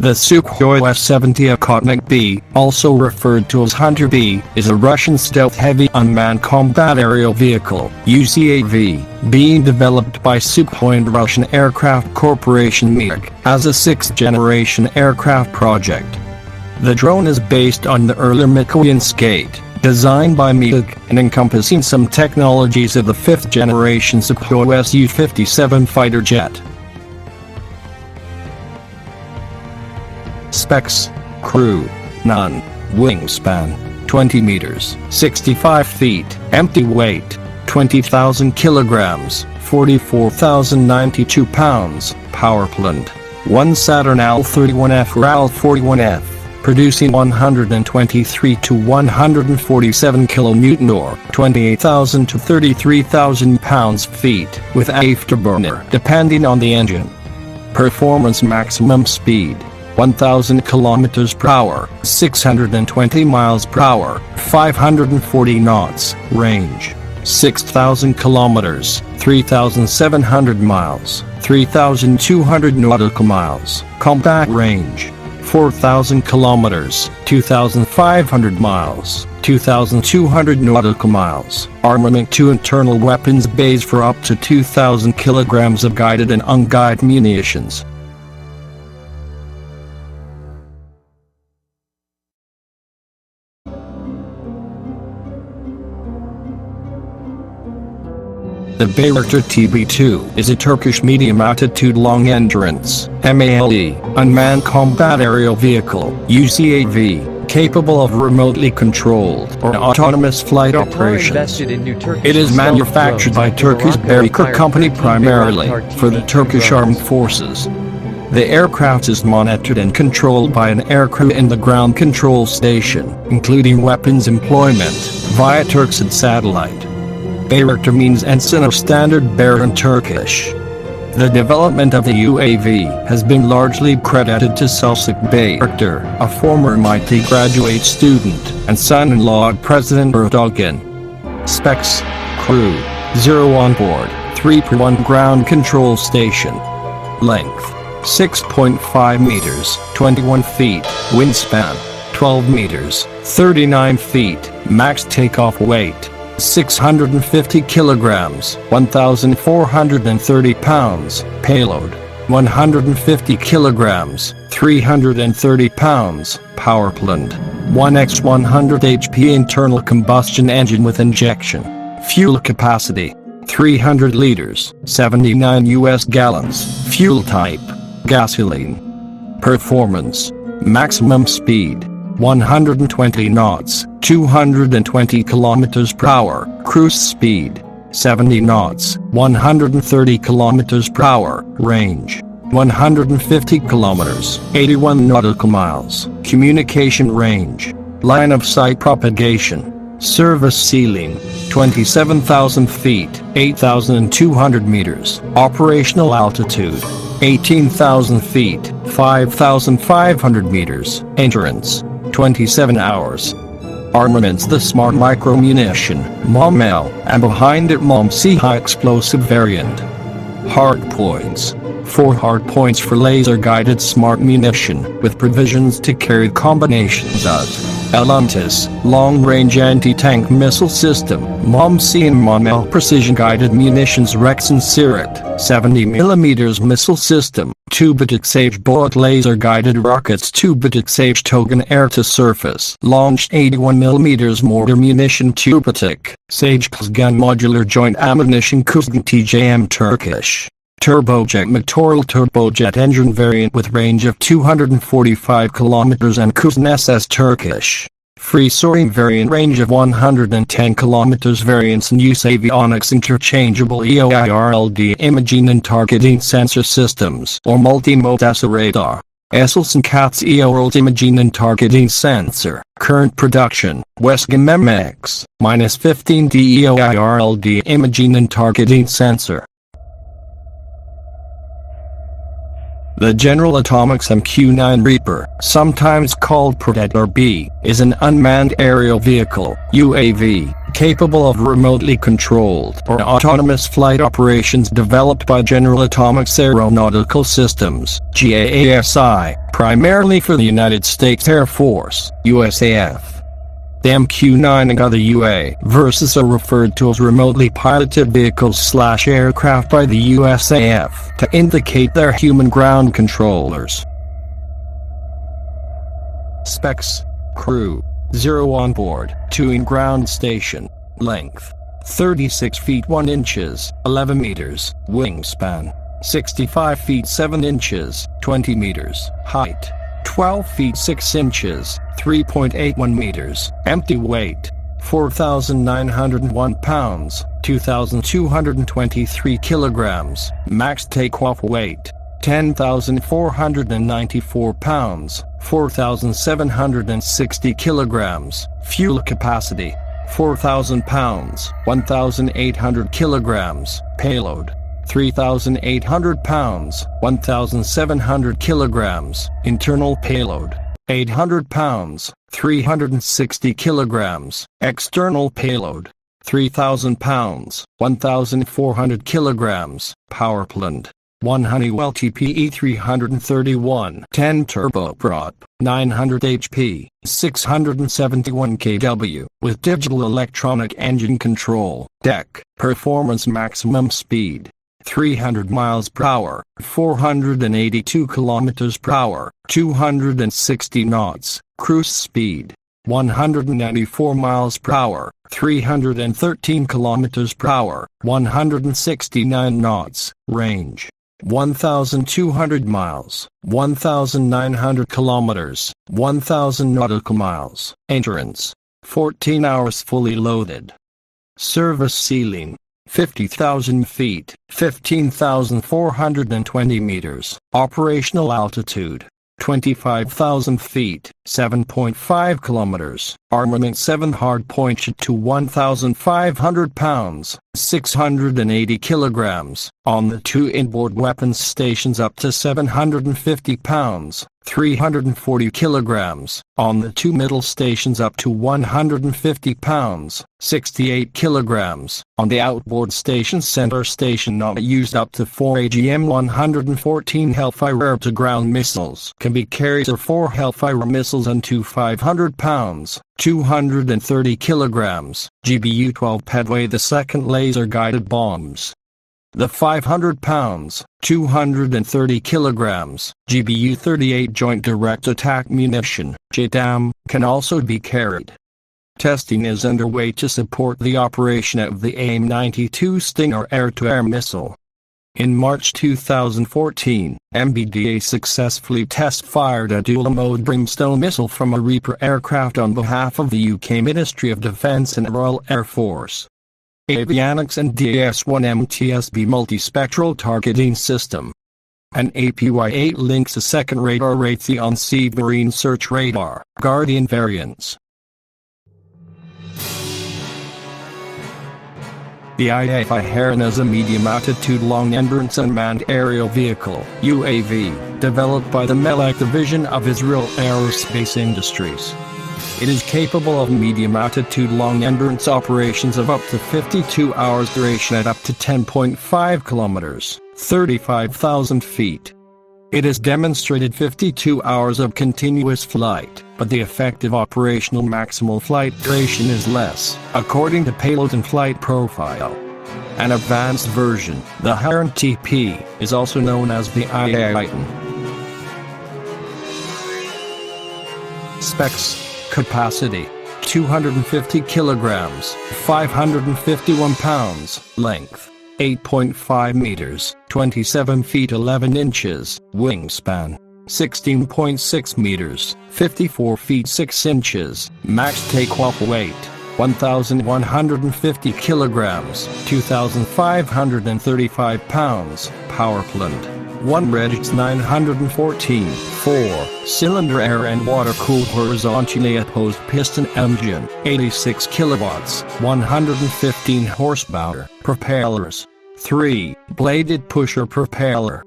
The Sukhoi S-70 Okhotnik B, also referred to as Hunter B, is a Russian stealth-heavy unmanned combat aerial vehicle (UCAV) being developed by Sukhoi and Russian Aircraft Corporation (MQ) as a sixth-generation aircraft project. The drone is based on the earlier MQ9 skate, designed by MQ and encompassing some technologies of the fifth-generation Sukhoi Su-57 fighter jet. Specs: crew, none. Wingspan: 20 meters, 65 feet. Empty weight: 20,000 kilograms, 44,092 pounds. Power plant: 1 Saturn AL-31F or AL-41F, producing 123 to 147 kilonewton or 28,000 to 33,000 pounds-feet, with afterburner depending on the engine. Performance: maximum speed 1,000 kilometers per hour, 620 miles per hour, 540 knots. Range: 6,000 kilometers, 3,700 miles, 3,200 nautical miles. Combat range: 4,000 kilometers, 2,500 miles, 2,200 nautical miles. Armament: 2 internal weapons bays for up to 2,000 kilograms of guided and unguided munitions. The Bayraktar TB2 is a Turkish medium-altitude long-endurance (MALE) unmanned combat aerial vehicle (UCAV) capable of remotely controlled or autonomous flight operations. It is manufactured by Turkey's Bayraktar company primarily for the Turkish Armed Forces. The aircraft is monitored and controlled by an aircrew in the ground control station, including weapons employment via Turkcell satellite. Bayraktar means ensign or standard bearer in Turkish. The development of the UAV has been largely credited to Selçuk Bayraktar, a former MIT graduate student and son-in-law of President Erdogan. Specs: crew, 0 on board, 3/1 ground control station. Length: 6.5 meters, 21 feet. Wingspan: 12 meters, 39 feet. Max takeoff weight: 650 kilograms, 1,430 pounds. Payload: 150 kilograms, 330 pounds. Power plant: 1x100 HP internal combustion engine with injection. Fuel capacity: 300 liters, 79 US gallons. Fuel type: gasoline. Performance: maximum speed 120 knots, 220 kilometers per hour. Cruise speed: 70 knots, 130 kilometers per hour. Range: 150 kilometers, 81 nautical miles. Communication range: line of sight propagation. Service ceiling: 27,000 feet, 8,200 meters. Operational altitude: 18,000 feet, 5,500 meters. Endurance: 27 hours. Armaments: the Smart Micro Munition (MOM-L) and behind it MOM-C High Explosive variant. Hardpoints: 4 hardpoints for laser-guided smart munition, with provisions to carry combinations of L-UNTAS, long-range anti-tank missile system, MOM-C and MOM-L precision-guided munitions Rex and Sirat, 70mm missile system, Tubatic Sage bullet laser-guided rockets Tubatic Sage Togan air-to-surface launched 81mm mortar munition Tubatic Sage Kuzgun modular joint ammunition Kuzgun TJM Turkish turbojet Motorol turbojet engine variant with range of 245 kilometers and Kuzgun SS Turkish free-soaring variant range of 110 kilometers. Variants and use avionics interchangeable EOIRLD imaging and targeting sensor systems or multi-mode ESA radar. ESLS and CATS EORLD imaging and targeting sensor. Current production: Westgam MX-15D EOIRLD imaging and targeting sensor. The General Atomics MQ9 Reaper, sometimes called Predator B, is an unmanned aerial vehicle (UAV) capable of remotely controlled or autonomous flight operations, developed by General Atomics Aeronautical Systems, GAASI, primarily for the United States Air Force, USAF. The MQ9 and other UAVs are referred to as remotely piloted vehicles/aircraft by the USAF to indicate their human ground controllers. Specs: crew, 0 on board, 2 in ground station. Length: 36 feet 1 inches, 11 meters. Wingspan: 65 feet 7 inches, 20 meters. Height: 12 feet 6 inches, 3.81 meters. Empty weight: 4,901 pounds, 2,223 kilograms. Max takeoff weight: 10,494 pounds, 4,760 kilograms. Fuel capacity: 4,000 pounds, 1,800 kilograms. Payload: 3,800 pounds, 1,700 kilograms. Internal payload: 800 pounds, 360 kilograms. External payload: 3,000 pounds, 1,400 kilograms. Power plant: 1 Honeywell TPE 331 10 turboprop, 900 HP, 671 kW, with digital electronic engine control. Deck: performance maximum speed: 300 miles per hour, 482 kilometers per hour, 260 knots. Cruise speed: 194 miles per hour, 313 kilometers per hour, 169 knots. Range: 1,200 miles, 1,900 kilometers, 1,000 nautical miles. Endurance: 14 hours fully loaded. Service ceiling: 50,000 feet, 15,420 meters. Operational altitude: 25,000 feet, 7.5 kilometers. Armament: 7 hardpoint shot to 1,500 pounds, 680 kilograms. On the 2 inboard weapons stations up to 750 pounds, 340 kilograms. On the 2 middle stations up to 150 pounds, 68 kilograms. On the outboard station center station not used up to 4 AGM-114 Hellfire air-to-ground missiles can be carried, or 4 Hellfire missiles and 2 500 pounds, 230 kilograms, GBU-12 Pedway II laser-guided bombs. The 500 pounds, 230 kilograms, GBU-38 Joint Direct Attack Munition, JDAM, can also be carried. Testing is underway to support the operation of the AIM-92 Stinger air-to-air missile. In March 2014, MBDA successfully test-fired a dual-mode Brimstone missile from a Reaper aircraft on behalf of the UK Ministry of Defence and Royal Air Force. Avionics and DS-1 MTSB multispectral targeting system. An APY-8 links a second radar Raytheon Sea Marine Search Radar, Guardian variants. The IAFI Heron is a medium-altitude long-endurance unmanned aerial vehicle, UAV, developed by the MELEC division of Israel Aerospace Industries. It is capable of medium-altitude long-endurance operations of up to 52 hours duration at up to 10.5 kilometers, 35,000 feet. It has demonstrated 52 hours of continuous flight, but the effective operational maximal flight duration is less, according to payload and flight profile. An advanced version, the Heron TP, is also known as the Titan. Specs: capacity: 250 kilograms, 551 pounds. Length: 8.5 meters, 27 feet 11 inches. Wingspan: 16.6 meters, 54 feet 6 inches. Max takeoff weight: 1,150 kilograms, 2,535 pounds. Power plant: 1 Regix 914 4-cylinder air and water-cooled horizontally opposed piston engine, 86 kilowatts, 115 horsepower. Propellers: 3-bladed pusher propeller.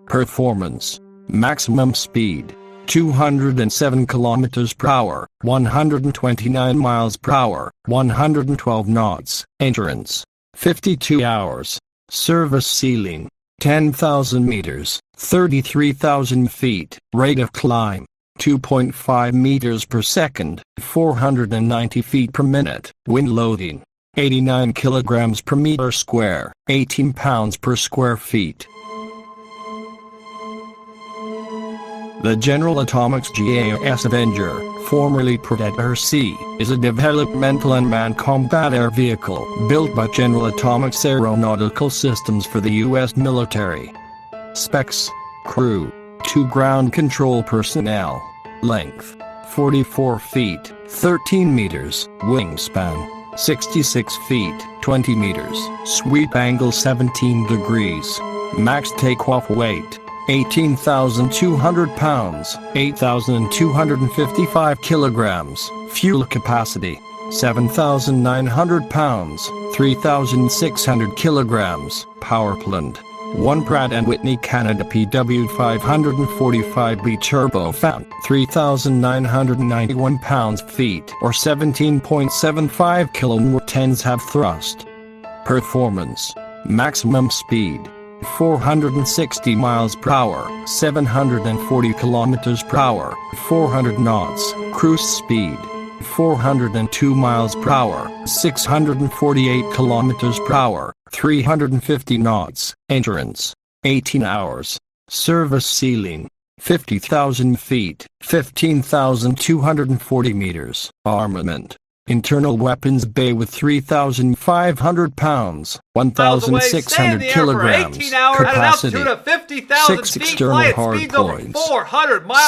Performance: maximum speed 207 kilometers per hour, 129 miles per hour, 112 knots. Endurance 52 hours. Service ceiling 10,000 meters, 33,000 feet. Rate of climb 2.5 meters per second, 490 feet per minute. Wind loading 89 kilograms per meter square, 18 pounds per square feet. The General Atomics GAS Avenger, formerly Predator C, is a developmental unmanned combat air vehicle built by General Atomics Aeronautical Systems for the U.S. military. Specs: crew, 2 ground control personnel. Length: 44 feet, 13 meters. Wingspan: 66 feet, 20 meters. Sweep angle 17 degrees. Max takeoff weight: 18,200 pounds, 8,255 kilograms. Fuel capacity: 7,900 pounds, 3,600 kilograms. Power plant: 1 Pratt & Whitney Canada PW545B turbofan, 3,991 pounds-feet or 17.75 kN have thrust. Performance: maximum speed 460 miles per hour, 740 kilometers per hour, 400 knots. Cruise speed 402 miles per hour, 648 kilometers per hour, 350 knots. Endurance 18 hours. Service ceiling 50,000 feet, 15,240 meters. Armament: internal weapons bay with 3,500 pounds, 1,600 kilograms. Capacity: 6 external hardpoints,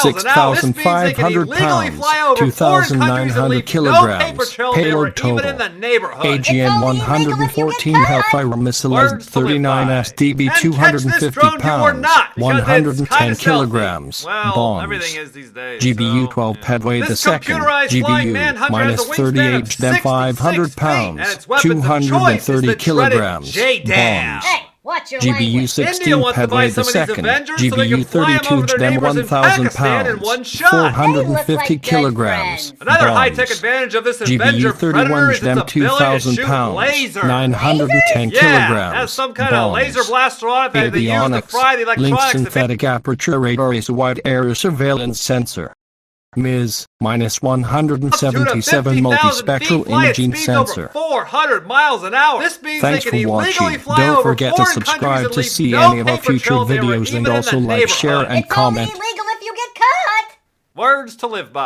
6,500 pounds, 2,900 kilograms. Payload total: AGN 114 Hellfire missile, 39 SDB 250 pounds, 110 kilograms. Bombs: GBU 12 Padway II, GBU -30 them 500 pounds, 230 kilograms. Bombs: GBU 16 Padway II, GBU 32 them 1,000 pounds, 450 kilograms. Another high-tech advantage of this Avenger GBU 31 Predator is them its ability to 2,000 shoot pounds, laser. 910 Yeah, kilograms. has some kind of laser blaster on it that they use to Avionics: fry the linked electronics. synthetic aperture radar is a wide area surveillance sensor. MIS -177 multispectral imaging sensor. 400 miles an hour. This means Thanks they for can illegally watching. fly Don't over forget to foreign subscribe countries to and see leave no any of our paper future trails anywhere, videos, and even in also the like, share, neighborhood. and comment. It's only illegal if you get caught. Words to live by.